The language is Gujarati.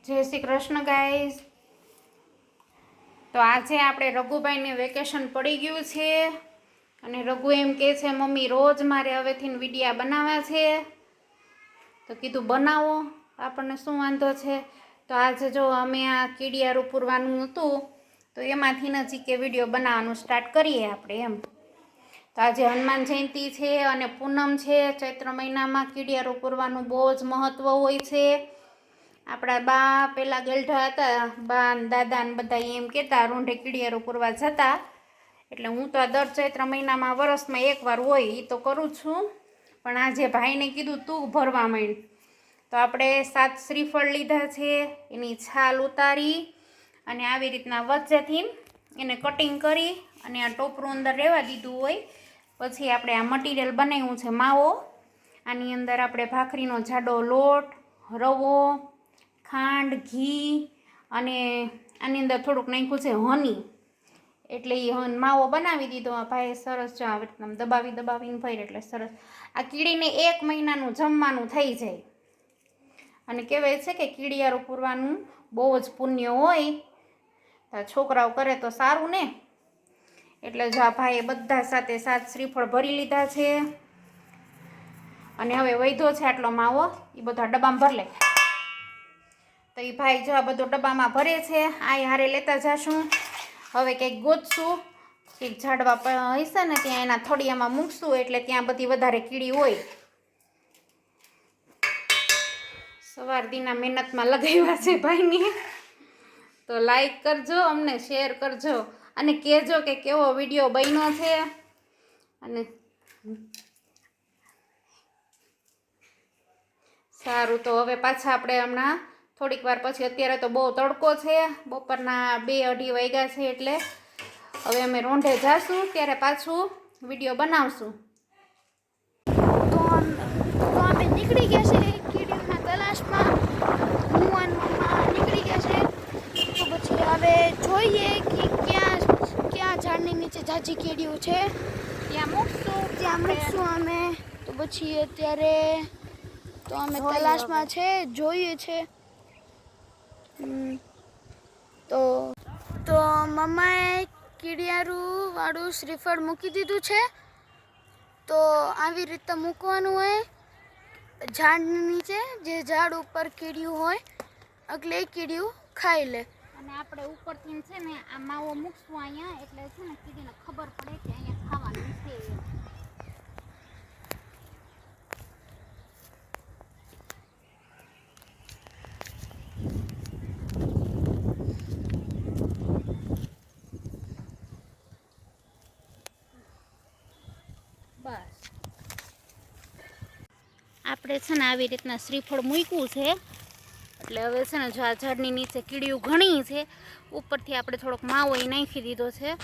જય શ્રી કૃષ્ણ ગાઈઝ. તો આજે આપણે રઘુભાઈને વેકેશન પડી ગયું છે અને રઘુ એમ કહે છે મમ્મી રોજ મારે હવેથી વિડીયા બનાવવા છે. તો કીધું બનાવો, આપણને શું વાંધો છે. તો આજે જો અમે આ કીડિયારું પૂરવાનું હતું તો એમાંથી નજીક કે વિડીયો બનાવવાનું સ્ટાર્ટ કરીએ આપણે એમ. તો આજે હનુમાન જયંતિ છે અને પૂનમ છે. ચૈત્ર મહિનામાં કીડિયારું પૂરવાનું બહુ જ મહત્વ હોય છે. આપણા બા પેલા ગલઢા હતા, બા ને દાદા ને બધા એમ કહેતા રૂંઢે કીડિયારું પૂરવા જતા. એટલે હું તો આ દર ચૈત્ર મહિનામાં વરસમાં એકવાર હોય એ તો કરું છું. પણ આજે ભાઈને કીધું તું ભરવા માંડ. તો આપણે 7 શ્રીફળ લીધા છે, એની છાલ ઉતારી અને આવી રીતના વચ્ચેથી એને કટિંગ કરી અને આ ટોપરું અંદર રહેવા દીધું હોય. પછી આપણે આ મટીરિયલ બનાવ્યું છે માવો. આની અંદર આપણે ભાખરીનો જાડો લોટ, રવો, ખાંડ, ઘી અને આની અંદર થોડુંક નાખ્યું છે હની. એટલે એ માવો બનાવી દીધો. ભાઈ સરસ જો આવી રીતના દબાવીને ભરી એટલે સરસ આ કીડીને 1 મહિનાનું જમવાનું થઈ જાય. અને કહેવાય છે કે કીડિયારું પૂરવાનું બહુ જ પુણ્ય હોય. છોકરાઓ કરે તો સારું ને. એટલે જો આ ભાઈએ બધા સાથે 7 શ્રીફળ ભરી લીધા છે અને હવે વૈધો છે આટલો માવો, એ બધા ડબ્બામાં ભરી લે. તો એ ભાઈ જો આ બધો ડબ્બામાં ભરે છે. આ હારે લેતા જાશું. હવે કંઈક ગોતશું, કંઈક ઝાડવા હશે ને ત્યાં એના થળિયામાં મૂકશું એટલે ત્યાં બધી વધારે કીડી હોય. સવાર દીના મહેનતમાં લગાવ્યા છે ભાઈની. તો લાઈક કરજો, અમને શેર કરજો અને કહેજો કે કેવો વિડીયો બન્યો છે. અને સારું, તો હવે પાછા આપણે હમણાં થોડીક વાર પછી, અત્યારે તો બહુ તડકો છે, બપોરના 2-2:30 વાગ્યા છે. એટલે હવે અમે રોંઢે જાશું ત્યારે પાછું વિડીયો બનાવશું. તો અમે નીકળી ગયા છે કીડીઓના તલાશમાં. હું અને મમ્મા નીકળી ગયા છે. તો પછી હવે જોઈએ કે ક્યાં ઝાડની નીચે ઝાઝી કીડીઓ છે. ત્યાં મૂકશું અમે. તો પછી અત્યારે તો અમે તલાશમાં છે, જોઈએ છે. તો મમ્માએ કીડિયારું વાળું શ્રીફળ મૂકી દીધું છે. તો આવી રીતે મૂકવાનું હોય ઝાડની નીચે, જે ઝાડ ઉપર કીડિયું હોય એટલે એ કીડિયું ખાઈ લે. અને આપણે ઉપરથી છે ને આ માવો મૂકશું અહીંયા, એટલે છે ને કીડીને ખબર પડે કે અહીંયા ખાવાનું છે. બસ આપણે છે ને આવી રીતના શ્રીફળ મૂક્યું છે. એટલે હવે છે ને જો આ ઝાડની નીચે કીડીયું ઘણી છે, ઉપરથી આપણે થોડોક માવો નાખી દીધો છે.